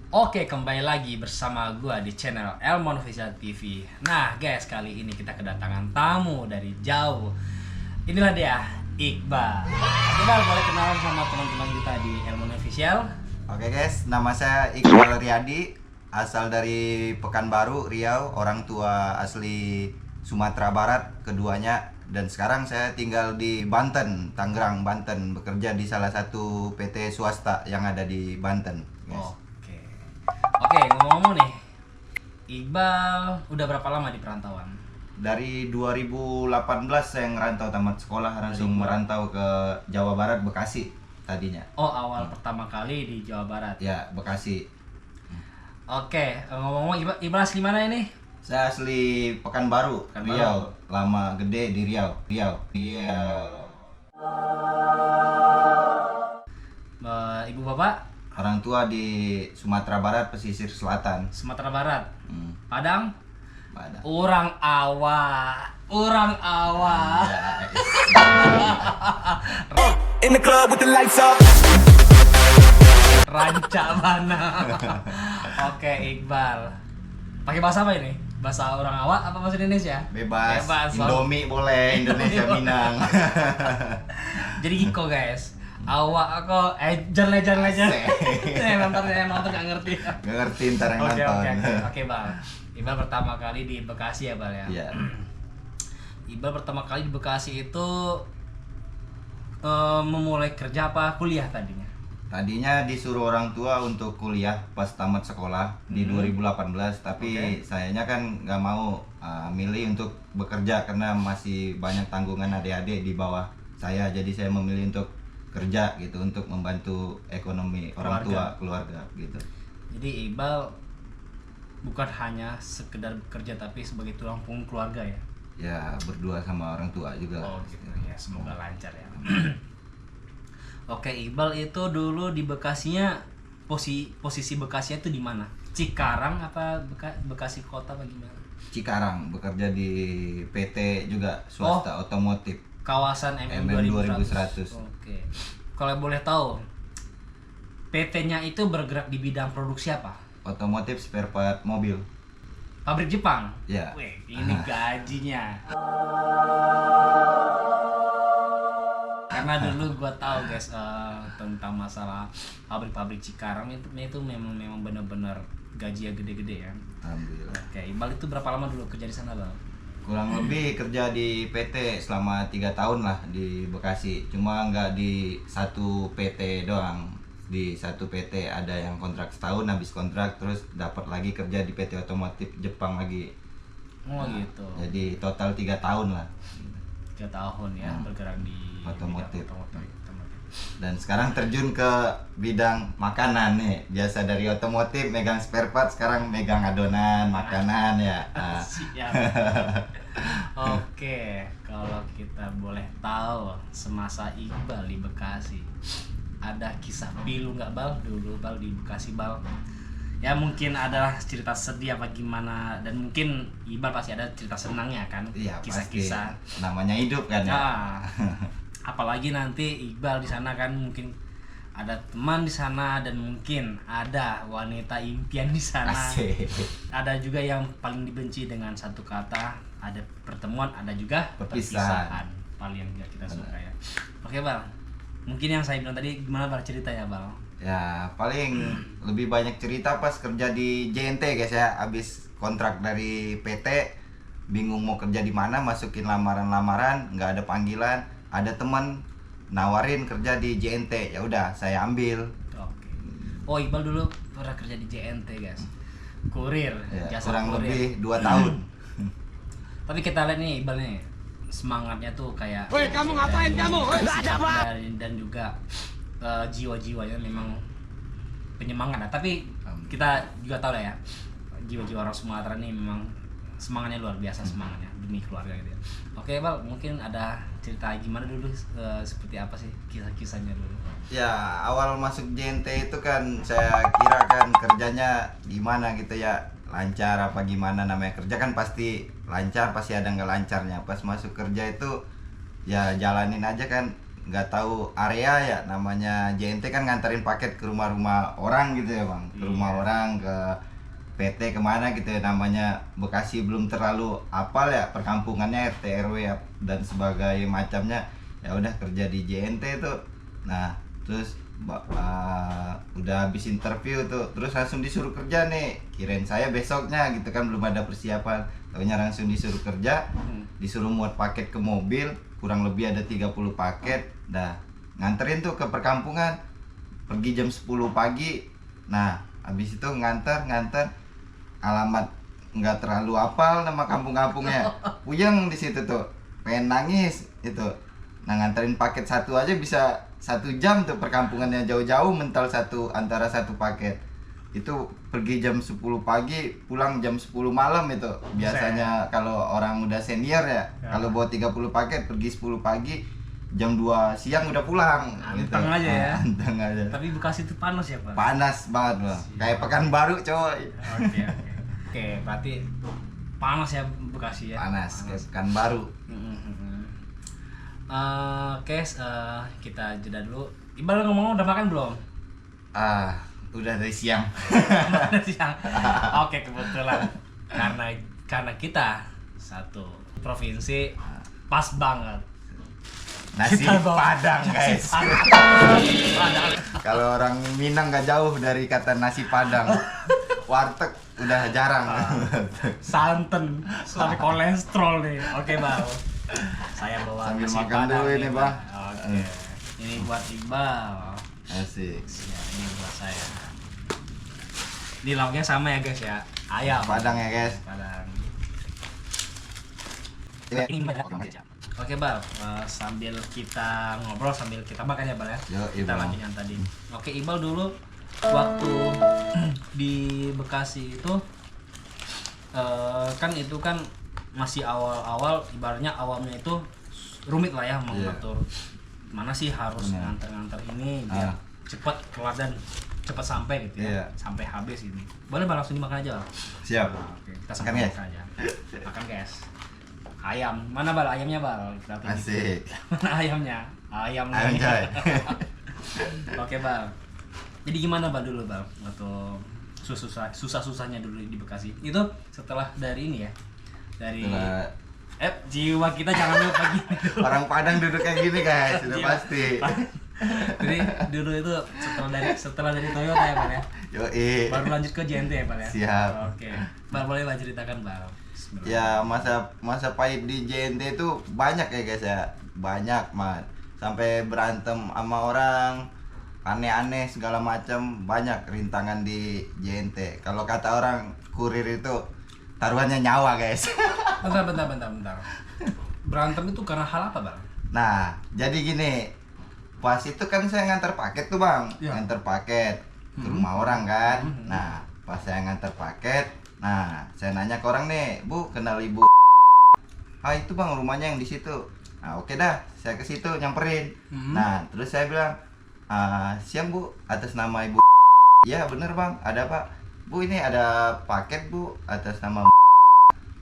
Oke, kembali lagi bersama gua di channel Elmon Official TV. Nah, guys, kali ini kita kedatangan tamu dari jauh. Inilah dia, Iqbal. Iqbal, boleh kenalan sama teman-teman kita di Elmon Official? Oke guys, nama saya Iqbal Riyadi, asal dari Pekanbaru, Riau, orang tua asli Sumatera Barat keduanya, dan sekarang saya tinggal di Banten, Tangerang, Banten, bekerja di salah satu PT swasta yang ada di Banten, guys. Oke, ngomong-ngomong nih, Iqbal udah berapa lama di perantauan? Dari 2018 saya ngerantau tamat sekolah, langsung merantau ke Jawa Barat, Bekasi tadinya. Oh, awal pertama kali di Jawa Barat. Ya, Bekasi. Oke, ngomong-ngomong Iqbal asli mana ini? Saya asli Pekanbaru, Riau. Lama gede di Riau. Ibu bapak? Orang tua di Sumatera Barat, pesisir selatan. Sumatera Barat. Padang? Padang. Orang Awa. In the club with the lights up. Ranca mana? Oke, Iqbal. Pakai bahasa apa ini? Bahasa orang Awa apa bahasa Indonesia? Bebas. Indomie boleh, Indonesia Minang. Jadi Iko guys. Awa aku jangan. Nonton nggak ngerti. Gak ngerti ntar yang nonton. Oke, Bang. Iqbal pertama kali di Bekasi ya, Bal ya. Iya. Iqbal pertama kali di Bekasi itu memulai kerja apa kuliah tadinya? Tadinya disuruh orang tua untuk kuliah pas tamat sekolah di 2018, tapi sayanya kan nggak mau milih untuk bekerja karena masih banyak tanggungan adik-adik di bawah saya. Jadi saya memilih untuk kerja gitu, untuk membantu ekonomi orang tua, keluarga gitu. Jadi Iqbal bukan hanya sekedar bekerja tapi sebagai tulang punggung keluarga ya? Ya, berdua sama orang tua juga. Oh gitu ya, semoga lancar ya. Oke, Iqbal itu dulu di Bekasinya, posisi Bekasinya itu di mana? Cikarang apa Bekasi kota apa gimana? Cikarang, bekerja di PT juga swasta otomotif. Kawasan MM 2100. Oke. Kalau boleh tahu, PT-nya itu bergerak di bidang produksi apa? Otomotif spare part mobil. Pabrik Jepang? Ya. Wih, ini gajinya. Karena dulu gua tahu guys tentang masalah pabrik-pabrik Cikarang itu memang benar-benar gajinya gede-gede ya. Alhamdulillah. Oke, Iqbal itu berapa lama dulu kerja di sana, Bang? Kurang lebih kerja di PT selama 3 tahun lah di Bekasi. Cuma nggak di satu PT doang. Di satu PT ada yang kontrak setahun, habis kontrak terus dapat lagi kerja di PT otomotif Jepang lagi. Oh gitu. Jadi total 3 tahun lah. 3 tahun ya bergerak di Otomotif. bidang otomotif. Dan sekarang terjun ke bidang makanan nih. Biasa dari otomotif megang spare part, sekarang megang adonan makanan ya. Siap. Oke, kalau kita boleh tahu semasa Iqbal di Bekasi, ada kisah pilu nggak Bal dulu Bal di Bekasi Bal? Ya mungkin adalah cerita sedih apa gimana, dan mungkin Iqbal pasti ada cerita senangnya kan? Iya, Kisah-kisah. pasti. Namanya hidup kan ya. Nah, apalagi nanti Iqbal di sana kan mungkin ada teman di sana dan mungkin ada wanita impian di sana. Asik. Ada juga yang paling dibenci dengan satu kata, ada pertemuan, ada juga perpisahan. Paling yang gak kita suka ya. Oke, Bang. Mungkin yang saya bilang tadi gimana Bang ceritanya, Bang? Ya paling lebih banyak cerita pas kerja di JNT guys ya. Abis kontrak dari PT, bingung mau kerja di mana, masukin lamaran-lamaran, nggak ada panggilan. Ada teman nawarin kerja di JNT, ya udah saya ambil. Oke. Oh, Iqbal dulu pernah kerja di JNT guys, kurir, Ya, jasa kurang kurir. lebih 2 tahun. Tapi kita lihat nih Iqbal nih, semangatnya tuh kayak Woi, kamu ngapain kamu? dan juga jiwa-jiwanya memang penyemangat. Nah, tapi kita juga tahu lah ya, jiwa-jiwa orang Sumatera nih memang semangatnya luar biasa, semangatnya demi keluarga gitu ya. Oke, Bal, mungkin ada cerita gimana dulu, seperti apa sih kisah-kisahnya dulu? Ya awal masuk JNT itu kan saya kira kan kerjanya gimana gitu ya, lancar apa gimana, namanya kerja kan pasti lancar, pasti ada nggak lancarnya. Pas masuk kerja itu ya jalanin aja kan, nggak tahu area ya, namanya JNT kan nganterin paket ke rumah-rumah orang gitu ya bang, ke rumah orang, ke PT kemana gitu ya, namanya Bekasi belum terlalu apal ya perkampungannya, RT RW ya, dan sebagai macamnya. Ya udah kerja di JNT tuh. Nah terus udah habis interview tuh, terus langsung disuruh kerja nih. Kirain saya besoknya gitu kan, belum ada persiapan, taunya langsung disuruh kerja. Disuruh muat paket ke mobil, kurang lebih ada 30 paket. Dah nganterin tuh ke perkampungan, pergi jam 10 pagi. Nah habis itu nganter alamat nggak terlalu hafal nama kampung-kampungnya, puyeng di situ tuh, pengen nangis itu. Nah nganterin paket satu aja bisa 1 jam tuh, perkampungannya jauh-jauh, mental antara satu paket itu. Pergi jam 10 pagi, pulang jam 10 malam itu biasanya kalau orang udah senior ya. Kalau bawa 30 paket pergi 10 pagi, jam 2 siang udah pulang. Anteng gitu aja ya. Anteng aja. Tapi Bekasi itu panas ya Pak? Panas banget bang, kayak Pekanbaru coy. Oke, berarti panas ya Bekasi ya? Panas. Kayak Pekanbaru. Kita jeda dulu. Iqbal ngomong udah makan belum? Udah dari siang. Siang. Oke, kebetulan karena kita satu provinsi, pas banget. Nasi Kita bawa Padang guys. Padang. Kalau orang Minang nggak jauh dari kata nasi Padang. Warteg udah jarang. Santan, sampai kolesterol nih. Oke Bang. Saya bawa Sambil nasi makan Padang dulu nih, ini, Bang. Oke. Ini buat Iqbal. Asik. Ya, ini buat saya. Ini lauknya sama ya guys ya. Ayam. Padang ya guys. Padang. Ini Oke Bal, sambil kita ngobrol sambil kita makan ya Bal ya. Yo, Kita Bang. lanjut yang tadi. Oke Iqbal, dulu waktu di Bekasi itu kan itu kan masih awal-awal, ibaratnya awalnya itu rumit lah ya mau ngatur mana sih harus nganter-nganter ini biar cepat kelar dan cepat sampai gitu ya. Sampai habis ini. Boleh Bal, langsung dimakan aja Bal. Siap. Oke, kita Makan, sambil guys. makan aja. Makan guys. Ayam, mana Bal? Ayamnya Bal. Asik. Mana ayamnya? Ayam Ayam coy. Oke Bal. Jadi gimana Bal dulu Bal? Atau susah-susahnya dulu di Bekasi. Itu setelah dari ini ya. Dari jiwa kita jangan lupa gini. Orang Padang duduk kayak gini guys, sudah Jiwa. pasti. Jadi dulu itu setelah dari Toyota ya Bal ya. Yoi. Baru lanjut ke JNT ya Bal ya. Siap. Oke. Bal, boleh lah ceritakan Bal. Ya masa pahit di JNT itu banyak ya guys ya, banyak mat, sampai berantem sama orang, aneh-aneh segala macam, banyak rintangan di JNT. Kalau kata orang kurir itu taruhannya nyawa guys. Bentar. Berantem itu karena hal apa Bang? Nah jadi gini, pas itu kan saya ngantar paket tuh bang, ngantar paket ke rumah orang kan. Nah pas saya ngantar paket, nah saya nanya ke orang nih, Bu kenal ibu? Itu bang rumahnya yang di situ. Nah oke dah, saya ke situ nyamperin. Nah terus saya bilang, siang Bu, atas nama ibu. Iya bener bang, ada pak. Bu ini ada paket Bu, atas nama.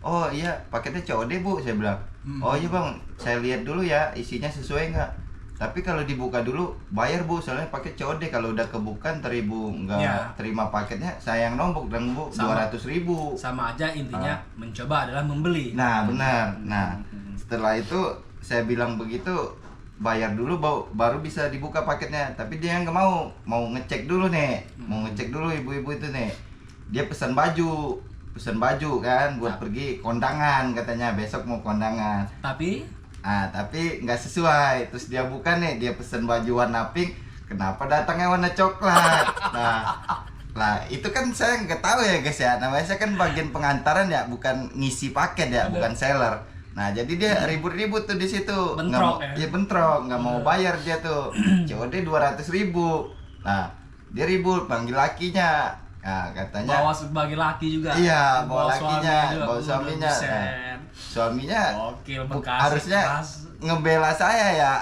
Oh iya paketnya COD Bu, saya bilang. Oh iya bang, saya lihat dulu ya isinya sesuai nggak. Tapi kalau dibuka dulu bayar Bu, soalnya paket COD. Kalau udah kebuka ntar ibu nggak terima paketnya, saya yang nombok dan Bu 200.000. Sama aja intinya mencoba adalah membeli. Nah benar. Nah setelah itu saya bilang begitu, bayar dulu baru bisa dibuka paketnya. Tapi dia nggak mau ngecek dulu nih, mau ngecek dulu ibu-ibu itu nih. Dia pesan baju kan buat pergi kondangan, katanya besok mau kondangan. Tapi nggak sesuai. Terus dia buka nih, dia pesen baju warna pink, kenapa datangnya warna coklat? Nah itu kan saya nggak tahu ya guys ya, namanya saya kan bagian pengantaran ya, bukan ngisi paket ya, bukan seller. Nah jadi dia ribut-ribut tuh di situ, bentrok bentrok, nggak mau bayar dia tuh, COD 200.000. Nah dia ribut, panggil lakinya. Nah katanya bawa sebagai laki juga. Iya, bawa lakinya, bawa suaminya. Suaminya harusnya ngebela saya ya,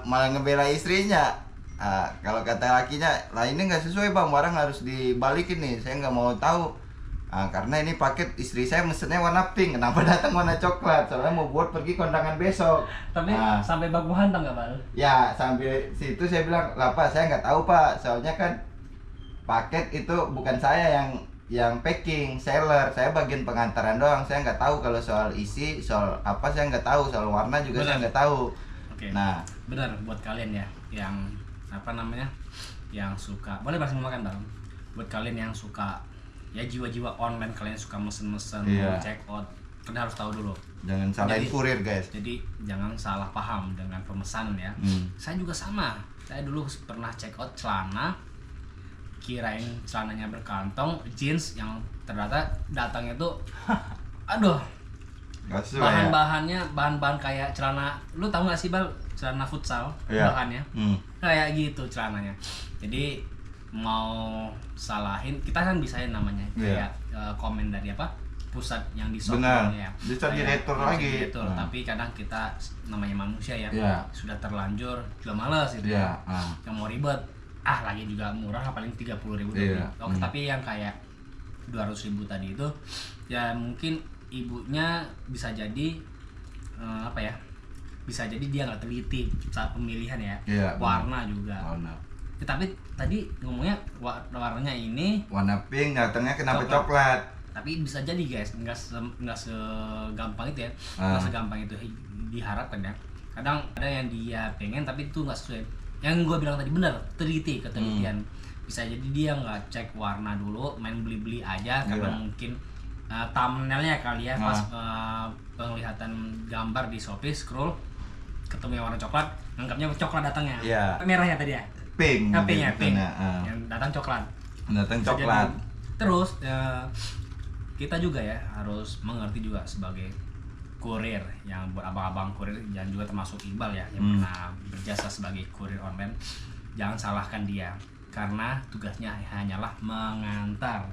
malah ngebela istrinya. Kalau kata lakinya, lah ini nggak sesuai bang, barang harus dibalikin nih, saya nggak mau tahu. Karena ini paket istri saya mesennya warna pink, kenapa datang warna coklat? Soalnya mau buat pergi kondangan besok. Tapi sampai baku hantam nggak Bal? Ya sampai situ saya bilang, lah Pak saya nggak tahu Pak, soalnya kan paket itu bukan saya yang packing, seller, saya bagian pengantaran doang, saya nggak tahu kalau soal isi, soal apa saya nggak tahu, soal warna juga saya nggak tahu. Oke. Nah, benar buat kalian ya yang apa namanya, yang suka, boleh bahas makan Bal? Buat kalian yang suka ya jiwa-jiwa online, kalian suka mesen-mesen, mau check out, kalian harus tahu dulu. Jangan salahin kurir guys. Jadi jangan salah paham dengan pemesanan ya. Saya juga sama. Saya dulu pernah check out celana, kirain celananya berkantong, jeans yang ternyata datangnya tuh, aduh, bahan-bahannya bahan-bahan kayak celana. Lu tahu nggak sih Bal, celana futsal bahannya? Kayak gitu celananya. Jadi mau salahin kita kan bisa ya namanya kayak komen dari apa pusat yang di software ya bisa diretur lagi tapi kadang kita namanya manusia ya sudah terlanjur juga malas gitu yang mau ribet lagi juga murah paling 30.000 tapi yang kayak 200.000 tadi itu ya mungkin ibunya bisa jadi apa ya, bisa jadi dia nggak teliti saat pemilihan ya, warna juga. Tapi tadi ngomongnya warnanya ini warna pink, datangnya kenapa coklat? Tapi bisa jadi guys, nggak segampang itu ya, nggak segampang itu diharapkan ya. Kadang ada yang dia pengen tapi itu nggak sesuai. Yang gue bilang tadi benar, ketelitian. Bisa jadi dia nggak cek warna dulu, main beli-beli aja karena mungkin thumbnailnya kali ya pas penglihatan gambar di Shopee scroll ketemu yang warna coklat, anggapnya coklat datangnya. Merahnya tadi ya. Pink. Pink. Yang datang coklat. Terus kita juga ya harus mengerti juga sebagai kurir, yang buat abang-abang kurir dan juga termasuk Iqbal ya yang pernah berjasa sebagai kurir online. Jangan salahkan dia karena tugasnya hanyalah mengantar.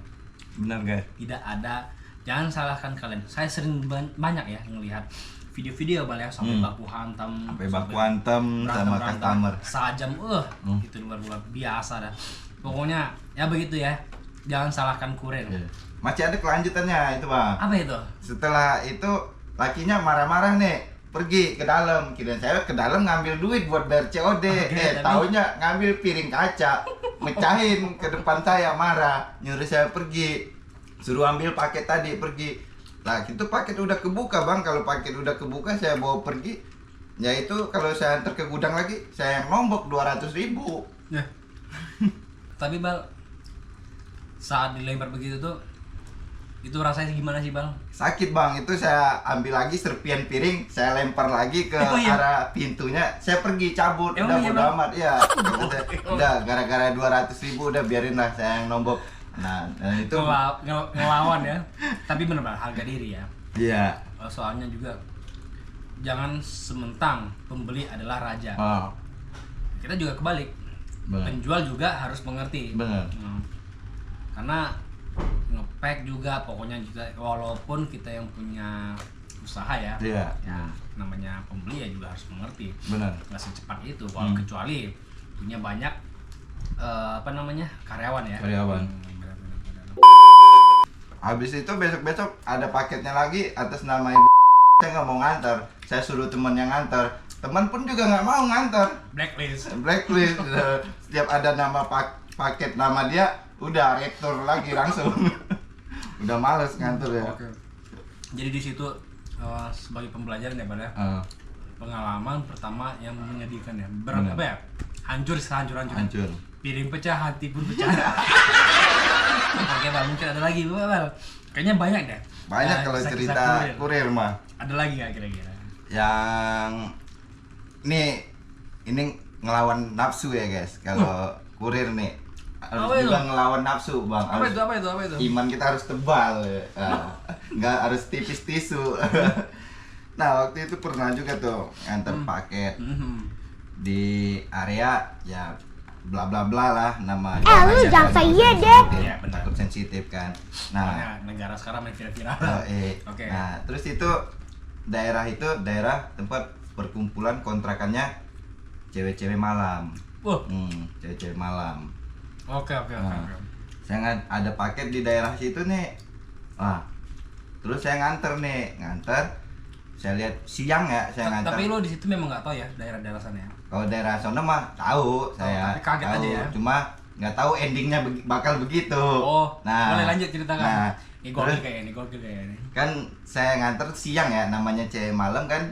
Benar guys. Tidak ada, jangan salahkan kalian. Saya sering banyak ya ngelihat video-video Bal ya sampai baku hantam sama customer sajam itu luar biasa dah. Pokoknya ya begitu ya, jangan salahkan kurir. Masih ada kelanjutannya itu Bang. Apa itu? Setelah itu lakinya marah-marah nih, pergi ke dalam, kirain saya ke dalam ngambil duit buat bayar COD. Taunya ngambil piring kaca, mecahin ke depan saya, marah, nyuruh saya pergi, suruh ambil paket tadi, pergi. Nah itu paket udah kebuka Bang, kalau paket udah kebuka saya bawa pergi, ya itu kalau saya antar ke gudang lagi saya yang nombok 200.000. Tapi Bal, saat dilempar begitu tuh, itu rasanya gimana sih Bang? Sakit Bang, itu saya ambil lagi serpian piring, saya lempar lagi ke arah pintunya, saya pergi cabut, udah bodo amat, udah gara-gara 200.000 udah biarin lah saya yang nombok. Nah itu ngelawan ya. Tapi bener Bang, harga diri ya. Iya. Soalnya juga jangan sementang pembeli adalah raja. Kita juga kebalik. Penjual juga harus mengerti. Benar. Karena ngepack juga pokoknya juga walaupun kita yang punya usaha ya. Ya namanya pembeli ya juga harus mengerti. Benar. Nggak secepat itu. Kecuali punya banyak karyawan ya. Habis itu besok-besok ada paketnya lagi atas nama ibu. Saya nggak mau ngantar, saya suruh teman yang ngantar. Teman pun juga nggak mau ngantar. Blacklist. Setiap ada nama paket nama dia, udah retur lagi langsung. Udah males ngantar ya. Jadi di situ sebagai pembelajaran ya pada pengalaman pertama yang menyedihkan ya. Apa ya? Hancur. Piring pecah, hati pun pecah. Oke Bang, mungkin ada lagi Bang. Kayaknya banyak deh. Banyak kalau cerita kurir mah. Ada lagi nggak kira-kira? Yang ini ngelawan nafsu ya guys. Kalau kurir nih harus juga ngelawan nafsu Bang. Apa itu? Iman kita harus tebal ya. Nggak harus tipis tisu. Nah waktu itu pernah juga tuh nganter paket di area ya bla bla bla lah nama. Lu jangan saya deh. Ya, takut sensitif kan. Nah, negara sekarang main viral. Oke. Nah, terus itu daerah tempat perkumpulan kontrakannya cewek-cewek malam. Cewek-cewek malam. Oke. Saya ada paket di daerah situ nih. Wah, terus saya nganter. Saya lihat siang ya, saya nganter. Tapi lo di situ memang nggak tahu ya daerah-daerah sana ya? Kalau daerah sana mah tahu saya. tapi kaget tahu. aja ya? Cuma nggak tahu endingnya bakal begitu. Oh, nah, boleh lanjut ceritakan. Nah, Ini gokil terus kayak ini. kan saya nganter siang ya, namanya cewek malam kan.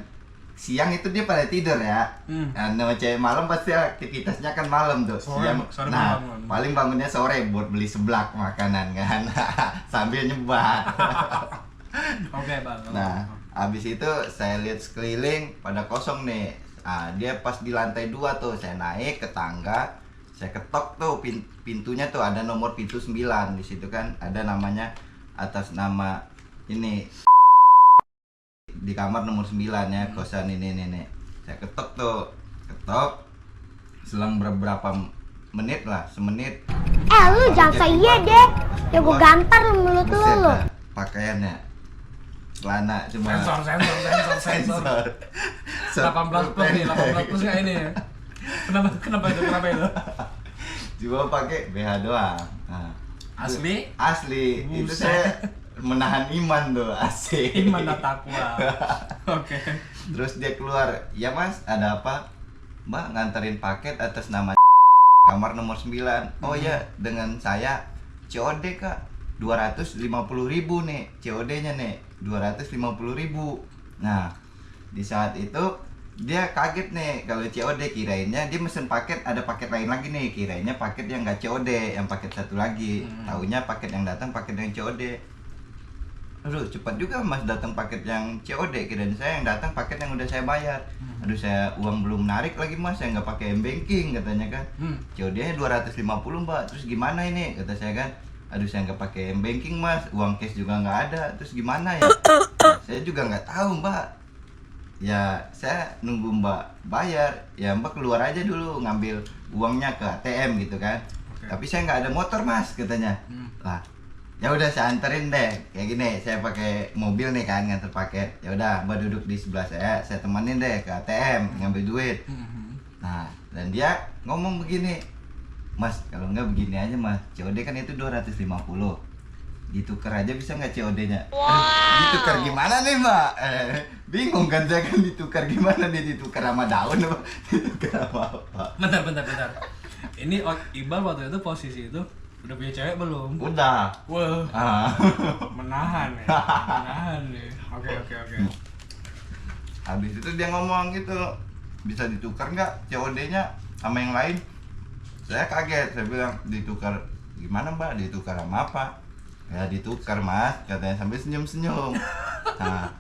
Siang itu dia pada tidur ya. Nah, nama cewek malam pasti aktivitasnya kan malam tuh. Sore nah, malam. paling bangunnya sore buat beli seblak makanan kan. Sambil nyebat. Oke, Bang. Nah, habis itu saya lihat sekeliling pada kosong nih. Dia pas di lantai 2 tuh, saya naik ke tangga, saya ketok tuh pintunya tuh, ada nomor pintu 9 di situ kan, ada namanya atas nama ini di kamar nomor 9 ya, kosan ini nih. Saya ketok. Selang beberapa menit lah, semenit. Lu jangan saya iya deh. Ya gue gampar lu mulut Buset lu. dah, pakaiannya celana cuma Sensor. 18 plus nih, 18 plus nggak ini ya? Kenapa itu? Cuma pakai BH doang. Nah, Asli? Asli. Itu Buset. saya menahan iman tuh, asik. Iman dan takwa. Oke. Terus dia keluar, "Ya Mas, ada apa?" "Mbak, nganterin paket atas nama kamar nomor 9. "Oh ya, dengan saya COD Kak. 250.000 nih, COD-nya nih. 250.000. Nah, di saat itu dia kaget nih kalau COD, kirainnya dia mesen paket, ada paket lain lagi nih, kirainnya paket yang nggak COD, yang paket satu lagi. Taunya paket yang datang paket yang COD. Aduh, cepat juga Mas datang paket yang COD, kirain saya yang datang paket yang udah saya bayar. Aduh, saya uang belum narik lagi Mas, saya nggak pakai M-Banking katanya kan. COD-nya 250 Mbak, terus gimana ini? Kata saya kan. Aduh, saya nggak pakai M-Banking Mas, uang cash juga nggak ada, terus gimana ya? Saya juga nggak tahu Mbak. Ya, saya nunggu Mbak bayar, ya Mbak keluar aja dulu ngambil uangnya ke ATM gitu kan. Tapi saya nggak ada motor Mas, katanya. Lah, ya udah saya anterin deh, kayak gini, saya pakai mobil nih kan nganter paket. Ya udah, Mbak duduk di sebelah saya temenin deh ke ATM ngambil duit. Nah, dan dia ngomong begini, "Mas, kalau nggak begini aja Mas, COD kan itu 250, ditukar aja bisa nggak COD-nya?" Ditukar gimana nih Mbak? Bingung kan saya kan, ditukar gimana nih, ditukar sama daun apa? Ditukar sama apa? Bentar. Ini Iqbal waktu itu posisi itu udah punya cewek belum? Udah. Wah, menahan ya. Oke. Habis itu dia ngomong gitu, "Bisa ditukar nggak COD-nya sama yang lain?" Saya kaget, saya bilang, "Ditukar gimana Mbak? Ditukar sama apa?" "Ya ditukar Mas," katanya sambil senyum-senyum. Nah,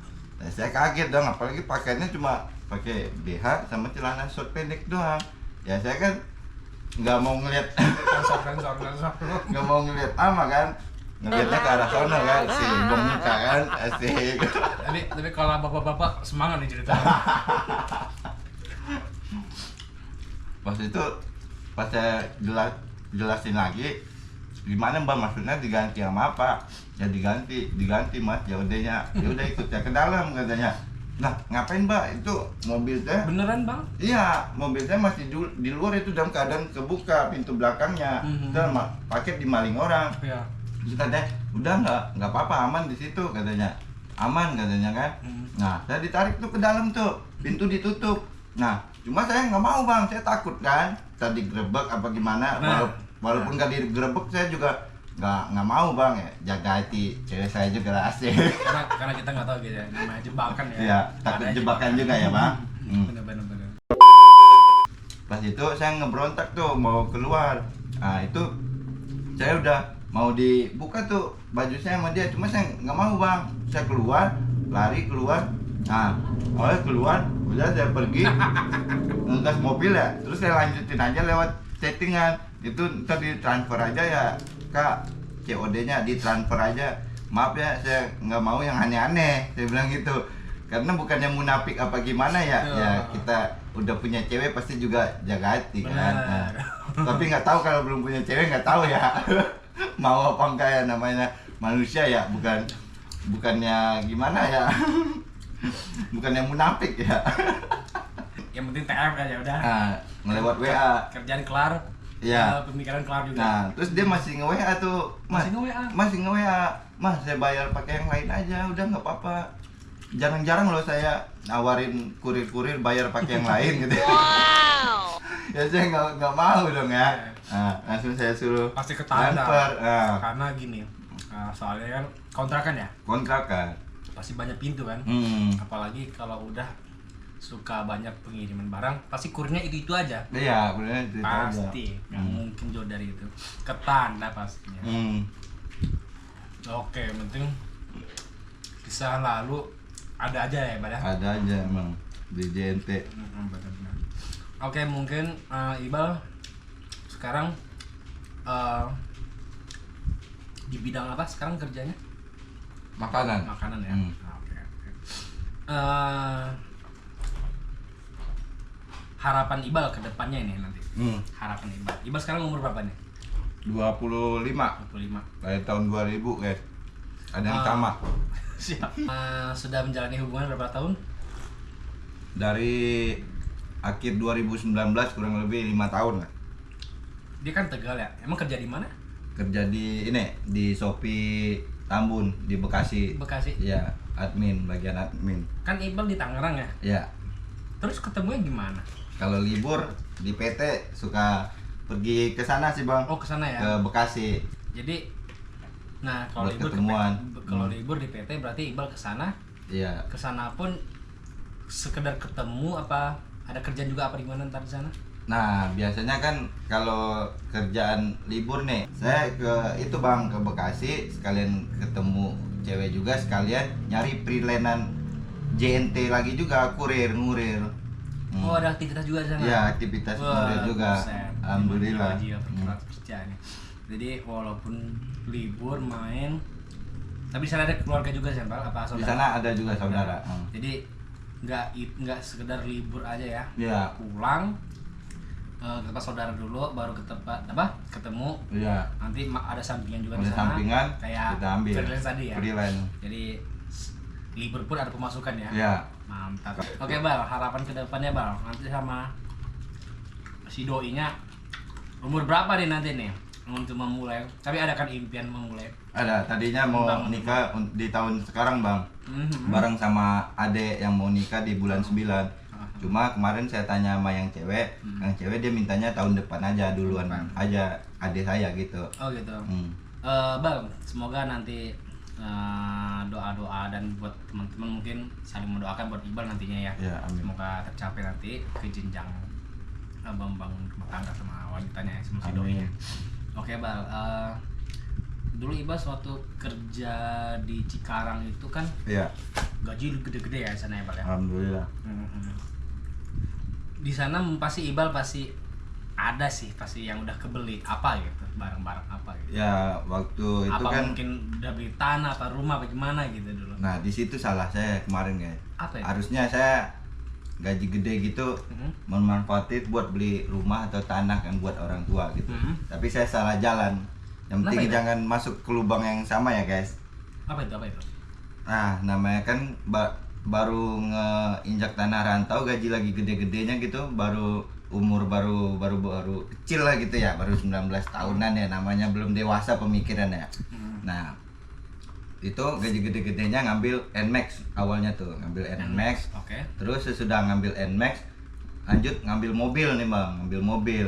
saya kaget dong, apalagi pakaiannya cuma pakai BH sama celana short pendek doang. Ya saya kan nggak mau ngeliat Sensor. nggak mau ngeliat ama kan, ngeliatnya ke arah sana kan, si bong muka kan, asik. Tapi kalau bapak-bapak semangat nih cerita. Pas itu pas saya jelasin lagi, "Gimana Mbak, maksudnya diganti sama apa?" "Ya diganti Mas COD-nya." "Ya udah ikut saya ke dalam," katanya. Nah, ngapain Mbak? Itu mobil saya Beneran Bang? iya, mobil saya masih di luar itu dalam keadaan kebuka pintu belakangnya. Dan paket dimaling orang. Iya. Terus katanya, "Udah nggak apa-apa, aman di situ," katanya. "Aman," katanya kan. Nah, saya ditarik tuh ke dalam tuh, pintu ditutup. Nah, cuma saya nggak mau Bang, saya takut kan, tadi grebek apa gimana. Walaupun nggak digerebek, saya juga nggak mau Bang, ya jaga hati cewek saya juga lah, asik. Karena kita nggak tahu gitu ya, namanya jebakan ya. Iya, takut jebakan juga ya Bang. Bener. Pas itu saya ngeberontak tuh mau keluar. Nah, itu saya udah mau dibuka tuh baju saya sama dia, cuma saya nggak mau Bang. Saya lari keluar. Nah, awalnya keluar, udah saya pergi ngegas mobil ya, terus saya lanjutin aja lewat chattingan. Itu tadi transfer aja ya Kak, COD-nya ditransfer aja. "Maaf ya, saya nggak mau yang aneh-aneh," saya bilang gitu. Karena bukannya munafik apa gimana ya, ya kita udah punya cewek pasti juga jaga hati kan. Nah, tapi nggak tahu kalau belum punya cewek, nggak tahu ya mau apa enggak ya, namanya manusia ya, bukannya gimana ya, bukannya munafik ya. Yang penting TF aja udah. Nah, ngelewat WA. Kerjaan kelar. Iya. Pemikiran kelar juga. Nah, terus dia masih nge-WA tuh. Mas, Masih nge-WA. Mas, saya bayar pakai yang lain aja, udah nggak apa-apa. Jarang-jarang loh saya nawarin kurir-kurir bayar pakai yang lain gitu. Wow. Ya saya nggak mau dong ya. Nah, langsung saya suruh Pasti ketahuan transfer. Nah, karena gini, soalnya kan kontrakan ya, kontrakan. pasti banyak pintu kan. Apalagi kalau udah suka banyak pengiriman barang, pasti kurnya itu aja. Iya, benar itu aja. Pasti, nggak mungkin jauh dari itu. Ketanda pastinya. Oke, yang penting kisah lalu ada aja ya, Bada? Ada aja emang di JNT. Benar-benar. Oke, mungkin Iqbal sekarang di bidang apa sekarang kerjanya? Makanan. Makanan ya. Oke. Harapan Iqbal ke depannya ini nanti. Harapan Iqbal. Iqbal sekarang umur berapa nih? 25 25. dari tahun 2000 guys. Ada yang sama. Siap. Sudah menjalani hubungan berapa tahun? Dari akhir 2019 kurang lebih 5 tahun lah. Dia kan Tegal ya. Emang kerja di mana? Kerja di ini di Shopee Tambun di Bekasi. Bekasi. Iya, admin, bagian admin. Kan Iqbal di Tangerang ya. Ya, Terus ketemunya gimana? kalau libur di PT suka pergi ke sana sih, Bang. Oh, ke sana ya. Ke Bekasi. Jadi nah, kalau Buat libur ketemuan. kalau libur di PT berarti Iqbal ke sana. Iya. Ke sana pun sekedar ketemu apa ada kerjaan juga apa di mana ntar di sana? Nah, biasanya kan kalau kerjaan libur nih, saya ke itu Bang, ke Bekasi sekalian ketemu cewek juga, sekalian nyari freelance JNT lagi juga, kurir ngurir. Oh, ada aktivitas juga di sana. Iya, aktivitas ngurir juga. Buset. Alhamdulillah. Jiwa kerja nih. Jadi walaupun libur main tapi di sana ada keluarga juga sih, Pak? Apa saudara? Di sana ada juga saudara. Jadi nggak sekedar libur aja ya. Iya. Pulang ke tempat saudara dulu baru ke tempat ketemu. Iya. Nanti ada sampingan juga di Ada sana. sampingan Kayak kita ambil. freelance tadi ya. Freelance. Jadi libur pun ada pemasukan ya. Iya. Mantap. Oke, Bal, harapan ke depannya, Bal. Nanti sama si doi-nya umur berapa nih nanti nih untuk memulai? Tapi ada kan impian memulai? Ada, tadinya mau Bang. nikah di tahun sekarang, Bang. Bareng sama adek yang mau nikah di bulan 9. Cuma kemarin saya tanya sama yang cewek dia mintanya tahun depan aja, duluan aja adik saya gitu. Oh gitu. Bang, semoga nanti doa-doa dan buat teman-teman mungkin saling mendoakan buat Iqbal nantinya ya. Ya, amin. Semoga tercapai nanti ke jenjang membangun rumah tangga sama wanitanya sama si Amin. doi-nya. Oke, Bal. Dulu Iqbal waktu kerja di Cikarang itu kan Iya. gaji gede-gede ya di sana ya, Bal ya. Alhamdulillah. Di sana pasti Iqbal pasti ada sih pasti yang udah kebeli apa gitu, barang-barang apa gitu. Ya, waktu itu Apa kan mungkin udah beli tanah apa rumah apa gimana gitu dulu. nah, di situ salah saya kemarin, guys. Apa ya? Harusnya saya gaji gede gitu memanfaatin buat beli rumah atau tanah kan buat orang tua gitu. Tapi saya salah jalan. Yang Kenapa penting itu? jangan masuk ke lubang yang sama ya, guys. Apa itu? Nah, namanya kan baru ngeinjak tanah rantau, gaji lagi gede-gedenya gitu, baru umur baru kecil lah gitu ya, baru 19 tahunan ya, namanya belum dewasa pemikiran ya. Nah, itu gaji gede-gedenya ngambil NMAX awalnya tuh, ngambil NMAX. Oke. Terus sesudah ngambil NMAX, lanjut ngambil mobil nih Bang, ngambil mobil.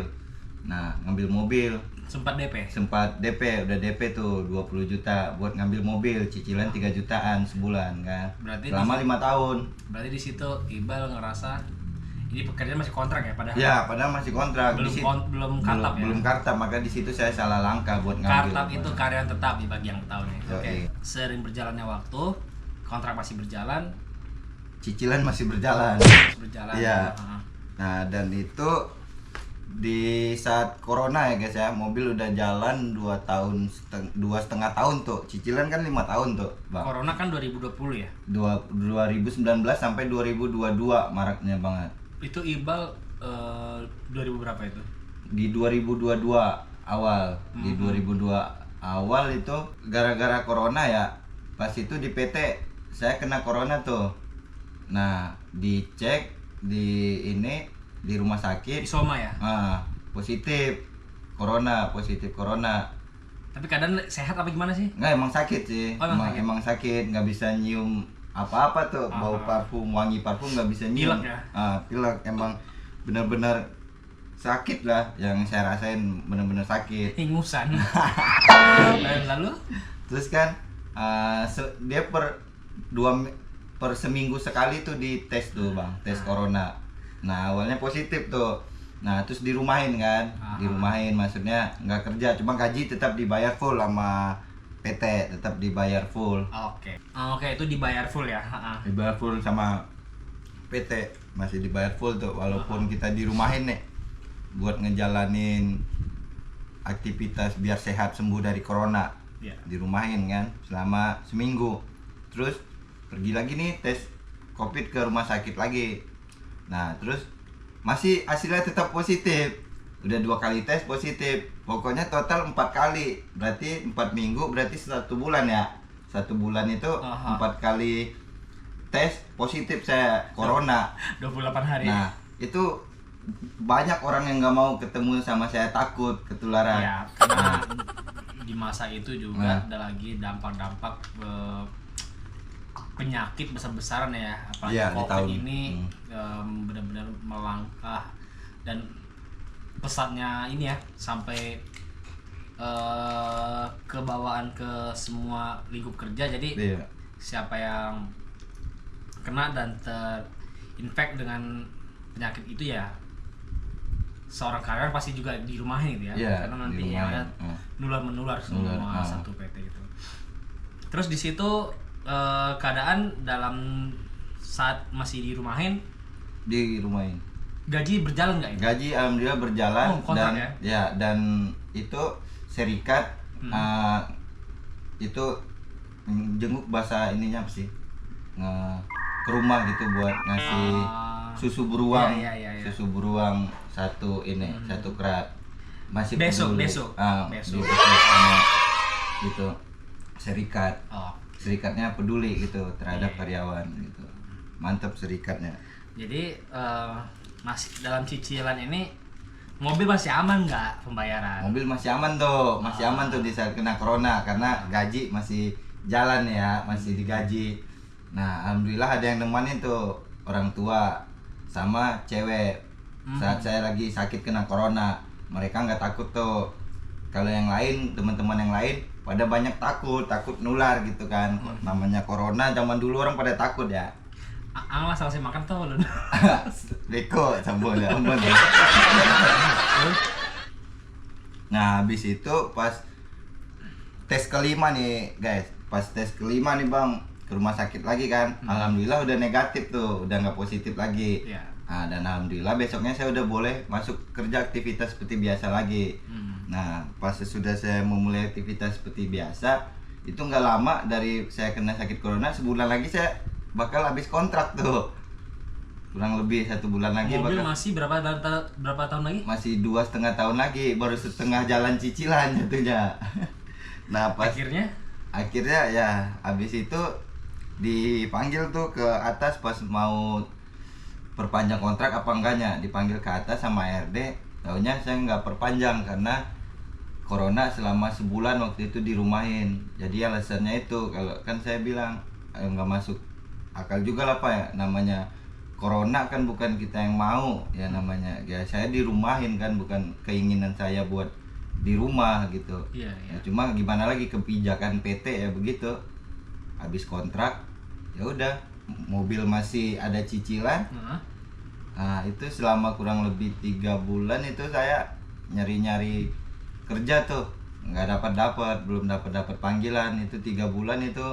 Nah, ngambil mobil Sempat DP. sempat DP, udah DP tuh 20 juta buat ngambil mobil, cicilan 3 jutaan sebulan kan. Berarti selama 5 tahun. Berarti di situ Iqbal ngerasa ini pekerjaan masih kontrak ya padahal. Ya, padahal masih kontrak. Belum Di situ- belum kartap ya. Belum kartap, maka di situ saya salah langkah buat ngambil. Kartap itu karyawan tetap di bagi yang tahu nih. Oke. Yoi. Sering berjalannya waktu, kontrak masih berjalan, Cicilan masih berjalan. terus berjalan. Iya. Heeh. Nah, dan itu di saat corona ya guys ya, mobil udah jalan 2,5 tahun tuh, cicilan kan 5 tahun tuh Bang. Corona kan 2020 ya. 2019 sampai 2022 maraknya banget. Itu Iqbal 2000 berapa itu? Di 2022 awal, di 2022 awal itu gara-gara corona ya, pas itu di PT saya kena corona tuh. Nah, dicek di rumah sakit, Isoma ya. positif. positif corona. Tapi keadaan sehat apa gimana sih? Nggak, emang sakit sih. Oh, emang sakit, nggak bisa nyium apa-apa tuh, bau parfum, wangi parfum nggak bisa nyium. Pilek ya? Pilek, emang benar-benar sakit lah yang saya rasain, benar-benar sakit. Ingusan. Lalu? Terus kan dia per seminggu sekali tuh dites tuh bang, tes corona. Nah awalnya positif tuh. Nah terus dirumahin kan, dirumahin maksudnya nggak kerja, cuma gaji tetap dibayar full sama PT, tetap dibayar full. Oke, itu dibayar full ya? Dibayar full sama PT, masih dibayar full tuh, walaupun kita dirumahin nih buat ngejalanin aktivitas biar sehat sembuh dari corona. Dirumahin kan selama seminggu. Terus pergi lagi nih tes COVID ke rumah sakit lagi. Nah terus masih hasilnya tetap positif. Udah 2 kali tes positif. Pokoknya total 4 kali. Berarti 4 minggu, berarti 1 bulan ya. 1 bulan itu 4 kali tes positif saya corona. 28 hari. Nah itu banyak orang yang nggak mau ketemu sama saya, takut ketularan. Ya, karena di masa itu juga ada lagi dampak-dampak penyakit besar-besaran ya, apalagi COVID ini benar-benar melangkah dan pesatnya ini ya sampai kebawaan ke semua lingkup kerja. Jadi siapa yang kena dan terinfek dengan penyakit itu ya seorang karyawan pasti juga dirumahin gitu ya, karena nanti ada menular semua satu PT gitu. Terus di situ keadaan dalam saat masih dirumahin gaji berjalan nggak ya? Gaji alhamdulillah berjalan, kontrak dan dan itu serikat itu jenguk bahasa ininya apa sih, ke rumah gitu buat ngasih susu beruang. Susu beruang satu kerat masih besok gitu. Serikatnya peduli gitu terhadap karyawan gitu. Mantap serikatnya. Jadi masih dalam cicilan ini mobil masih aman nggak pembayaran? Mobil masih aman tuh, di saat kena corona karena gaji masih jalan ya, masih digaji. Nah alhamdulillah ada yang nemenin tuh, orang tua sama cewek. Saat saya lagi sakit kena corona, mereka nggak takut tuh. Kalau yang lain, teman-teman yang lain pada banyak takut nular gitu kan. Namanya corona zaman dulu orang pada takut ya. Lah selesai makan tuh lu. Beko sambal ya ampun. Nah, habis itu pas tes kelima nih, guys. Pas tes kelima nih, Bang, ke rumah sakit lagi kan. Alhamdulillah udah negatif tuh, udah nggak positif lagi. Nah, dan alhamdulillah besoknya saya udah boleh masuk kerja aktivitas seperti biasa lagi. Nah, pas sudah saya memulai aktivitas seperti biasa, itu nggak lama dari saya kena sakit corona, sebulan lagi saya bakal habis kontrak tuh. Kurang lebih 1 bulan lagi. Mobil masih berapa tahun lagi? Masih 2,5 tahun lagi, baru setengah jalan cicilan jatuhnya. Nah, pas akhirnya ya habis itu dipanggil tuh ke atas pas mau perpanjang kontrak apa enggaknya, dipanggil ke atas sama RD. Taunya saya nggak perpanjang karena corona selama sebulan waktu itu dirumahin. Jadi alasannya itu, kalau kan saya bilang nggak masuk akal juga lah Pak ya, namanya corona kan bukan kita yang mau ya, namanya ya saya dirumahin kan, bukan keinginan saya buat di rumah gitu. Ya, cuma gimana lagi, kebijakan PT ya begitu. Habis kontrak ya udah, mobil masih ada cicilan. Nah itu selama kurang lebih 3 bulan itu saya nyari-nyari kerja tuh, nggak dapat, belum dapat panggilan. Itu 3 bulan itu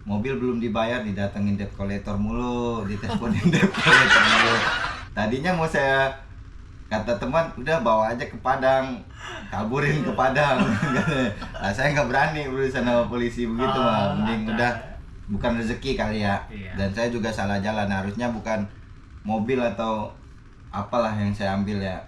mobil belum dibayar, didatengin debt collector mulu, diteleponin debt collector mulu. Tadinya mau saya, kata teman, udah bawa aja ke Padang, kaburin ke Padang. Nah, saya nggak berani berurusan sama polisi begitu mah, mending udah bukan rezeki kali ya. Dan saya juga salah jalan, harusnya bukan mobil atau apalah yang saya ambil ya.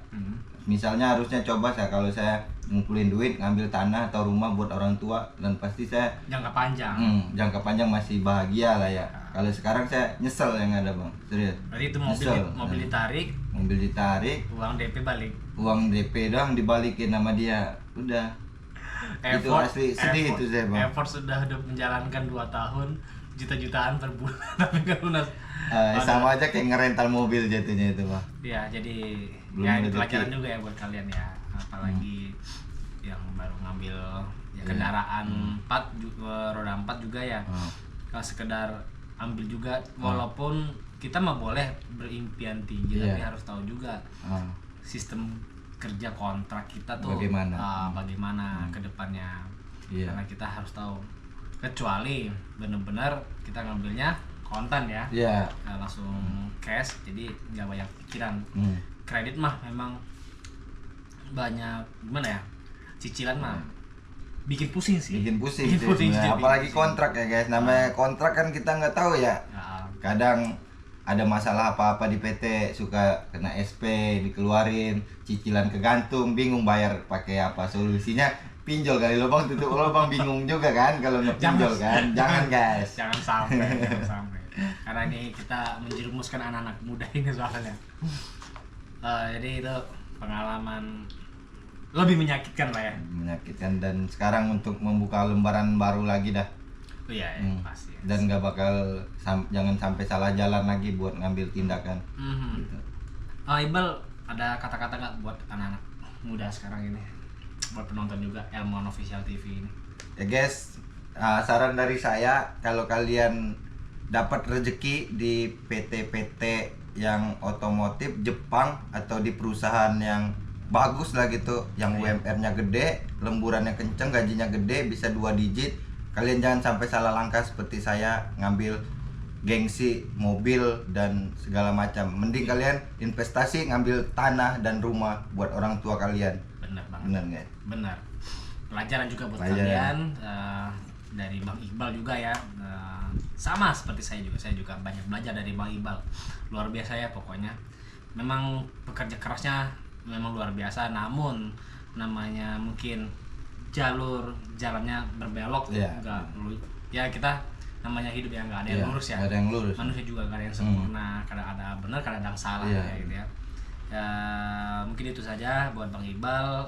misalnya harusnya coba saya kalau saya ngumpulin duit ngambil tanah atau rumah buat orang tua, dan pasti saya jangka panjang. Jangka panjang masih bahagia lah ya. Kalau sekarang saya nyesel yang ada bang, serius. Berarti itu Nyesel. mobil ditarik, Mobil ditarik, uang DP balik. uang DP doang dibalikin sama dia, udah. Itu asli sedih itu saya bang. Effort sudah menjalankan 2 tahun, juta-jutaan per bulan tapi nggak lunas. Sama aja kayak ngerental mobil jatuhnya itu bang. Ya jadi Belum ya ini rezeki. pelajaran juga ya buat kalian ya, apalagi yang baru ngambil ya, kendaraan roda 4 juga ya. Kalau sekedar ambil juga, walaupun kita mah boleh berimpian tinggi, tapi harus tahu juga sistem kerja kontrak kita tuh bagaimana ke depannya. Karena kita harus tahu, kecuali benar-benar kita ngambilnya kontan ya, langsung cash, jadi nggak banyak pikiran. Kredit mah memang banyak gimana ya, cicilan mah bikin pusing sih. Bikin pusing sih. Apalagi kontrak ya guys, namanya kontrak kan kita nggak tahu ya. Kadang ada masalah apa-apa di PT, suka kena SP dikeluarin, cicilan kegantung, bingung bayar pakai apa, solusinya pinjol kali lubang tutup lubang, bingung juga kan kalau ngepinjol kan. Jangan guys, jangan sampai karena ini kita menjerumuskan anak-anak muda ini soalnya. Jadi itu pengalaman lebih menyakitkan lah ya. Menyakitkan, dan sekarang untuk membuka lembaran baru lagi dah. Oh iya pasti. Dan nggak bakal jangan sampai salah jalan lagi buat ngambil tindakan. Gitu. Iqbal, ada kata-kata nggak buat anak-anak muda sekarang ini, buat penonton juga Elmon Official TV ini? Ya guys, saran dari saya, kalau kalian dapat rezeki di PT-PT yang otomotif Jepang atau di perusahaan yang bagus lah gitu, yang UMR-nya gede, lemburannya kenceng, gajinya gede, bisa 2 digit, kalian jangan sampai salah langkah seperti saya ngambil gengsi mobil dan segala macam. Mending kalian investasi, ngambil tanah dan rumah buat orang tua kalian. Benar banget. Benar nggak? Benar. Pelajaran juga buat kalian, dari Bang Iqbal juga ya. Sama seperti saya juga banyak belajar dari Bang Iqbal. Luar biasa ya pokoknya. Memang pekerja kerasnya memang luar biasa, namun namanya mungkin jalannya berbelok, enggak ya, kita namanya hidup ya, nggak ada yang lurus ya. Ada yang lurus. Manusia juga nggak ada yang sempurna, kadang ada benar, kadang ada yang salah ya gitu ya. Mungkin itu saja buat Bang Iqbal.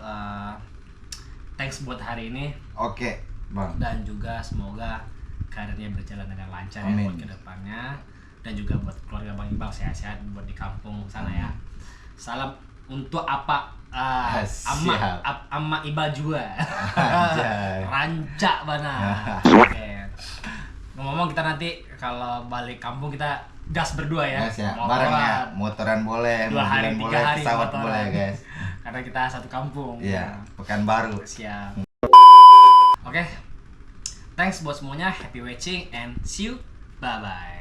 Thanks buat hari ini. Oke, Bang. Dan juga semoga karirnya berjalan dengan lancar ya buat kedepannya, dan juga buat keluarga Bang Iqbal sehat-sehat buat di kampung sana ya. Salam untuk ama Iqbal juga. Rancak bana. Oke. Ngomong-ngomong, kita nanti kalau balik kampung kita gas berdua ya. Gas ya, bareng ya. Motoran boleh, 2 hari, 3 boleh, hari pesawat motoran. boleh guys. Karena kita satu kampung. Iya, Pekanbaru. Siap. Oke. Thanks buat semuanya. Happy watching and see you. Bye bye.